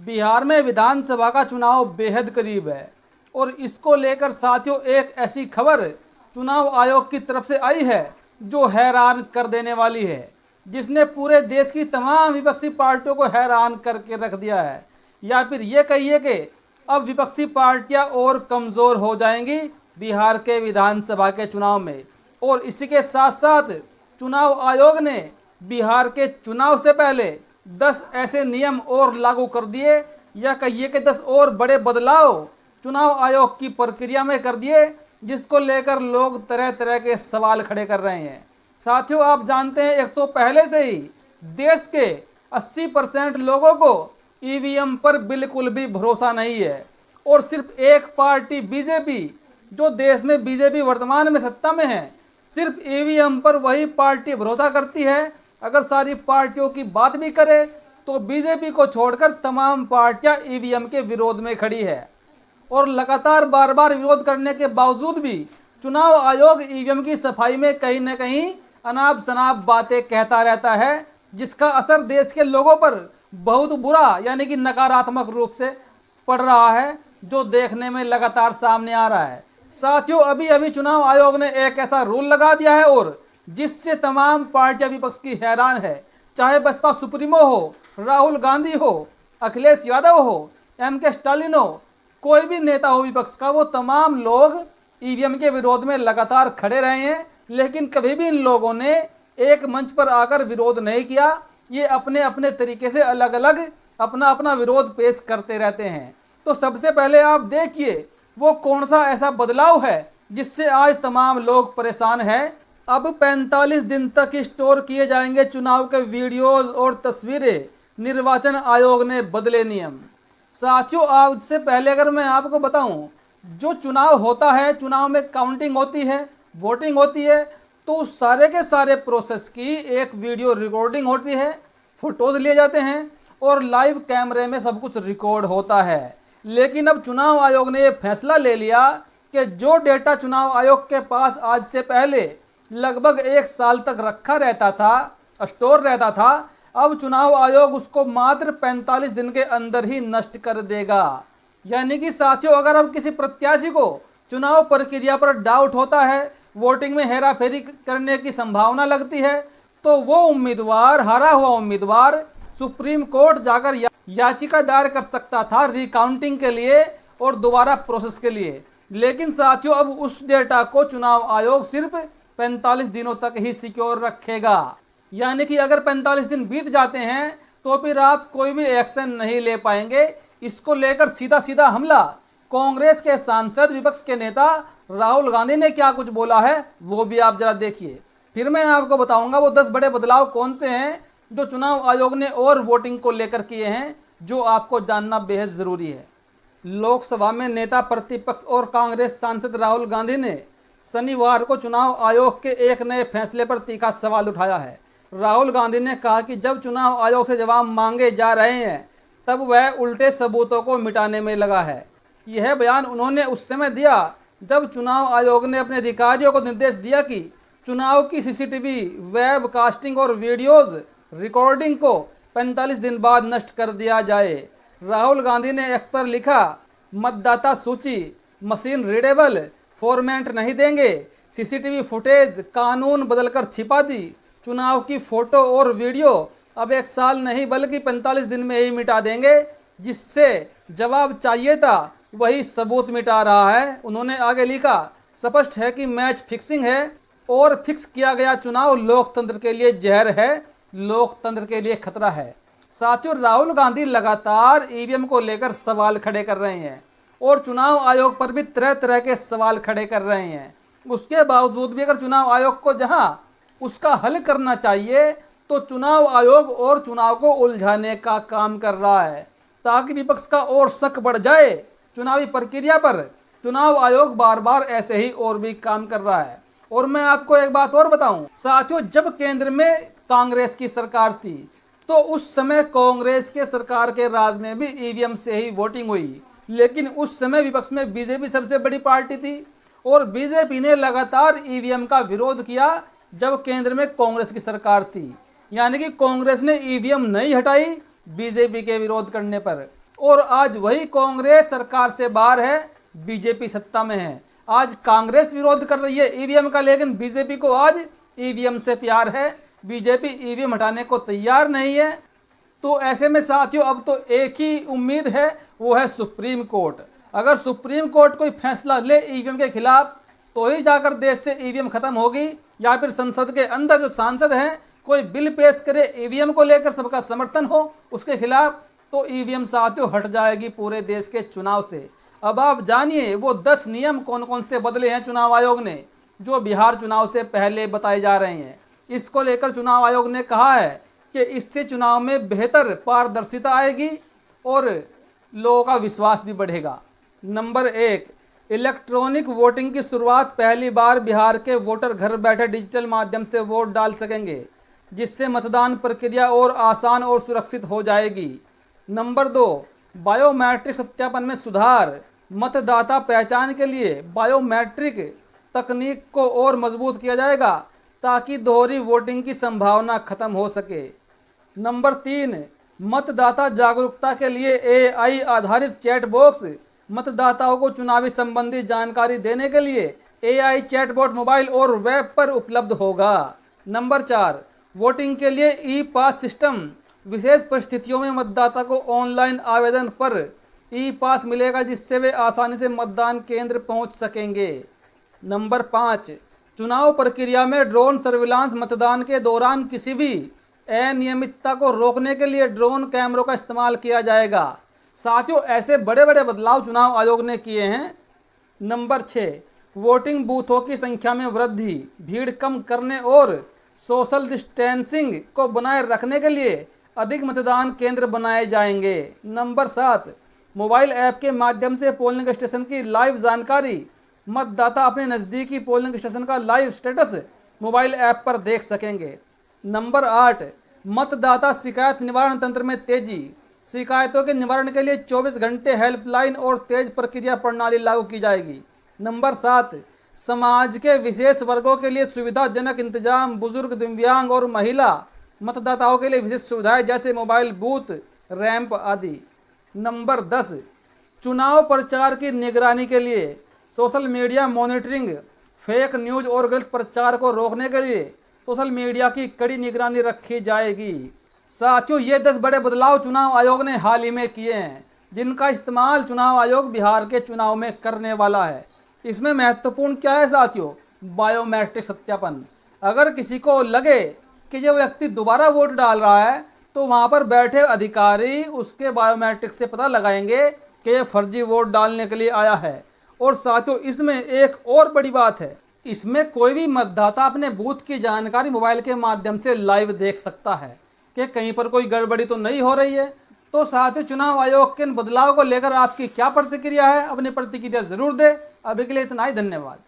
बिहार में विधानसभा का चुनाव बेहद करीब है और इसको लेकर साथियों एक ऐसी खबर चुनाव आयोग की तरफ से आई है जो हैरान कर देने वाली है, जिसने पूरे देश की तमाम विपक्षी पार्टियों को हैरान करके रख दिया है। या फिर ये कहिए कि अब विपक्षी पार्टियां और कमज़ोर हो जाएंगी बिहार के विधानसभा के चुनाव में। और इसी के साथ साथ चुनाव आयोग ने बिहार के चुनाव से पहले 10 ऐसे नियम और लागू कर दिए, या कहिए कि 10 और बड़े बदलाव चुनाव आयोग की प्रक्रिया में कर दिए, जिसको लेकर लोग तरह तरह के सवाल खड़े कर रहे हैं। साथियों, आप जानते हैं एक तो पहले से ही देश के 80% लोगों को ईवीएम पर बिल्कुल भी भरोसा नहीं है और सिर्फ एक पार्टी बीजेपी, जो देश में बीजेपी वर्तमान में सत्ता में है, सिर्फ ईवीएम पर वही पार्टी भरोसा करती है। अगर सारी पार्टियों की बात भी करे तो बीजेपी को छोड़कर तमाम पार्टियां ईवीएम के विरोध में खड़ी है और लगातार बार बार विरोध करने के बावजूद भी चुनाव आयोग ईवीएम की सफाई में कहीं न कहीं अनाप शनाप बातें कहता रहता है, जिसका असर देश के लोगों पर बहुत बुरा यानी कि नकारात्मक रूप से पड़ रहा है, जो देखने में लगातार सामने आ रहा है। साथियों, अभी अभी चुनाव आयोग ने एक ऐसा रूल लगा दिया है और जिससे तमाम पार्टियां विपक्ष की हैरान है। चाहे बसपा सुप्रीमो हो, राहुल गांधी हो, अखिलेश यादव हो, एम.के. स्टालिन हो, कोई भी नेता हो विपक्ष का, वो तमाम लोग ईवीएम के विरोध में लगातार खड़े रहे हैं, लेकिन कभी भी इन लोगों ने एक मंच पर आकर विरोध नहीं किया। ये अपने अपने तरीके से अलग अलग अपना अपना विरोध पेश करते रहते हैं। तो सबसे पहले आप देखिए वो कौन सा ऐसा बदलाव है जिससे आज तमाम लोग परेशान हैं। अब 45 दिन तक स्टोर किए जाएंगे चुनाव के वीडियोज और तस्वीरें, निर्वाचन आयोग ने बदले नियम। साथियों, आज से पहले अगर मैं आपको बताऊं, जो चुनाव होता है, चुनाव में काउंटिंग होती है, वोटिंग होती है, तो उस सारे के सारे प्रोसेस की एक वीडियो रिकॉर्डिंग होती है, फोटोज लिए जाते हैं और लाइव कैमरे में सब कुछ रिकॉर्ड होता है। लेकिन अब चुनाव आयोग ने ये फैसला ले लिया कि जो डेटा चुनाव आयोग के पास आज से पहले लगभग 1 साल तक रखा रहता था, स्टोर रहता था, अब चुनाव आयोग उसको मात्र 45 दिन के अंदर ही नष्ट कर देगा। यानी कि साथियों, अगर अब किसी प्रत्याशी को चुनाव प्रक्रिया पर डाउट होता है, वोटिंग में हेराफेरी करने की संभावना लगती है, तो वो उम्मीदवार, हारा हुआ उम्मीदवार सुप्रीम कोर्ट जाकर याचिका दायर कर सकता था रिकाउंटिंग के लिए और दोबारा प्रोसेस के लिए। लेकिन साथियों, अब उस डेटा को चुनाव आयोग सिर्फ 45 दिनों तक ही सिक्योर रखेगा। यानी कि अगर 45 दिन बीत जाते हैं तो फिर आप कोई भी एक्शन नहीं ले पाएंगे। इसको लेकर सीधा सीधा हमला कांग्रेस के सांसद, विपक्ष के नेता राहुल गांधी ने क्या कुछ बोला है वो भी आप जरा देखिए। फिर मैं आपको बताऊंगा वो 10 बड़े बदलाव कौन से हैं जो चुनाव आयोग ने और वोटिंग को लेकर किए हैं, जो आपको जानना बेहद ज़रूरी है। लोकसभा में नेता प्रतिपक्ष और कांग्रेस सांसद राहुल गांधी ने शनिवार को चुनाव आयोग के एक नए फैसले पर तीखा सवाल उठाया है। राहुल गांधी ने कहा कि जब चुनाव आयोग से जवाब मांगे जा रहे हैं तब वह उल्टे सबूतों को मिटाने में लगा है। यह बयान उन्होंने उस समय दिया जब चुनाव आयोग ने अपने अधिकारियों को निर्देश दिया कि चुनाव की सीसीटीवी, वेब कास्टिंग और वीडियोज रिकॉर्डिंग को 45 दिन बाद नष्ट कर दिया जाए। राहुल गांधी ने एक्स पर लिखा, मतदाता सूची मशीन रीडेबल फॉर्मेट नहीं देंगे, सीसीटीवी फुटेज कानून बदलकर छिपा दी, चुनाव की फोटो और वीडियो अब 1 साल नहीं बल्कि 45 दिन में ही मिटा देंगे। जिससे जवाब चाहिए था वही सबूत मिटा रहा है। उन्होंने आगे लिखा, स्पष्ट है कि मैच फिक्सिंग है और फिक्स किया गया चुनाव लोकतंत्र के लिए जहर है, लोकतंत्र के लिए खतरा है। साथियों, राहुल गांधी लगातार ईवीएम को लेकर सवाल खड़े कर रहे हैं और चुनाव आयोग पर भी तरह तरह के सवाल खड़े कर रहे हैं। उसके बावजूद भी अगर चुनाव आयोग को जहां उसका हल करना चाहिए तो चुनाव आयोग और चुनाव को उलझाने का काम कर रहा है, ताकि विपक्ष का और शक बढ़ जाए चुनावी प्रक्रिया पर। चुनाव आयोग बार बार ऐसे ही और भी काम कर रहा है। और मैं आपको एक बात और बताऊं साथियों, जब केंद्र में कांग्रेस की सरकार थी तो उस समय कांग्रेस के सरकार के राज में भी ईवीएम से ही वोटिंग हुई, लेकिन उस समय विपक्ष में बीजेपी सबसे बड़ी पार्टी थी और बीजेपी ने लगातार ईवीएम का विरोध किया जब केंद्र में कांग्रेस की सरकार थी। यानी कि कांग्रेस ने ईवीएम नहीं हटाई बीजेपी के विरोध करने पर, और आज वही कांग्रेस सरकार से बाहर है, बीजेपी सत्ता में है। आज कांग्रेस विरोध कर रही है ईवीएम का, लेकिन बीजेपी को आज ईवीएम से प्यार है। बीजेपी ईवीएम हटाने को तैयार नहीं है। तो ऐसे में साथियों अब तो एक ही उम्मीद है, वो है सुप्रीम कोर्ट। अगर सुप्रीम कोर्ट कोई फैसला ले ईवीएम के खिलाफ तो ही जाकर देश से ईवीएम खत्म होगी, या फिर संसद के अंदर जो सांसद हैं कोई बिल पेश करे ईवीएम को लेकर, सबका समर्थन हो उसके खिलाफ, तो ईवीएम साथियों हट जाएगी पूरे देश के चुनाव से। अब आप जानिए वो 10 नियम कौन कौन से बदले हैं चुनाव आयोग ने, जो बिहार चुनाव से पहले बताए जा रहे हैं। इसको लेकर चुनाव आयोग ने कहा है कि इससे चुनाव में बेहतर पारदर्शिता आएगी और लोगों का विश्वास भी बढ़ेगा। नंबर 1, इलेक्ट्रॉनिक वोटिंग की शुरुआत। पहली बार बिहार के वोटर घर बैठे डिजिटल माध्यम से वोट डाल सकेंगे, जिससे मतदान प्रक्रिया और आसान और सुरक्षित हो जाएगी। नंबर 2, बायोमेट्रिक सत्यापन में सुधार। मतदाता पहचान के लिए बायोमेट्रिक तकनीक को और मजबूत किया जाएगा, ताकि दोहरी वोटिंग की संभावना खत्म हो सके। नंबर 3, मतदाता जागरूकता के लिए एआई आधारित चैट बॉक्स। मतदाताओं को चुनावी संबंधी जानकारी देने के लिए एआई चैटबॉट मोबाइल और वेब पर उपलब्ध होगा। नंबर 4, वोटिंग के लिए ई पास सिस्टम। विशेष परिस्थितियों में मतदाता को ऑनलाइन आवेदन पर ई पास मिलेगा, जिससे वे आसानी से मतदान केंद्र पहुंच सकेंगे। नंबर 5, चुनाव प्रक्रिया में ड्रोन सर्विलांस। मतदान के दौरान किसी भी अनियमितता को रोकने के लिए ड्रोन कैमरों का इस्तेमाल किया जाएगा। साथियों ऐसे बड़े बड़े बदलाव चुनाव आयोग ने किए हैं। नंबर 6, वोटिंग बूथों की संख्या में वृद्धि। भीड़ कम करने और सोशल डिस्टेंसिंग को बनाए रखने के लिए अधिक मतदान केंद्र बनाए जाएंगे। नंबर 7, मोबाइल ऐप के माध्यम से पोलिंग स्टेशन की लाइव जानकारी। मतदाता अपने नज़दीकी पोलिंग स्टेशन का लाइव स्टेटस मोबाइल ऐप पर देख सकेंगे। नंबर 8, मतदाता शिकायत निवारण तंत्र में तेजी। शिकायतों के निवारण के लिए 24 घंटे हेल्पलाइन और तेज प्रक्रिया प्रणाली लागू की जाएगी। नंबर 7, समाज के विशेष वर्गों के लिए सुविधाजनक इंतजाम। बुजुर्ग, दिव्यांग और महिला मतदाताओं के लिए विशेष सुविधाएं जैसे मोबाइल बूथ, रैंप आदि। नंबर 10, चुनाव प्रचार की निगरानी के लिए social media monitoring. Fake news और गलत प्रचार को रोकने के लिए सोशल मीडिया की कड़ी निगरानी रखी जाएगी। साथियों ये 10 बड़े बदलाव चुनाव आयोग ने हाल ही में किए हैं, जिनका इस्तेमाल चुनाव आयोग बिहार के चुनाव में करने वाला है। इसमें महत्वपूर्ण क्या है साथियों? बायोमेट्रिक सत्यापन। अगर किसी को लगे कि ये व्यक्ति दोबारा वोट डाल रहा है, तो वहाँ पर बैठे अधिकारी उसके बायोमेट्रिक से पता लगाएंगे कि ये फर्जी वोट डालने के लिए आया है। और साथियों इसमें एक और बड़ी बात है, इसमें कोई भी मतदाता अपने बूथ की जानकारी मोबाइल के माध्यम से लाइव देख सकता है कि कहीं पर कोई गड़बड़ी तो नहीं हो रही है। तो साथियों चुनाव आयोग के इन बदलाव को लेकर आपकी क्या प्रतिक्रिया है? अपनी प्रतिक्रिया जरूर दें। अभी के लिए इतना ही, धन्यवाद।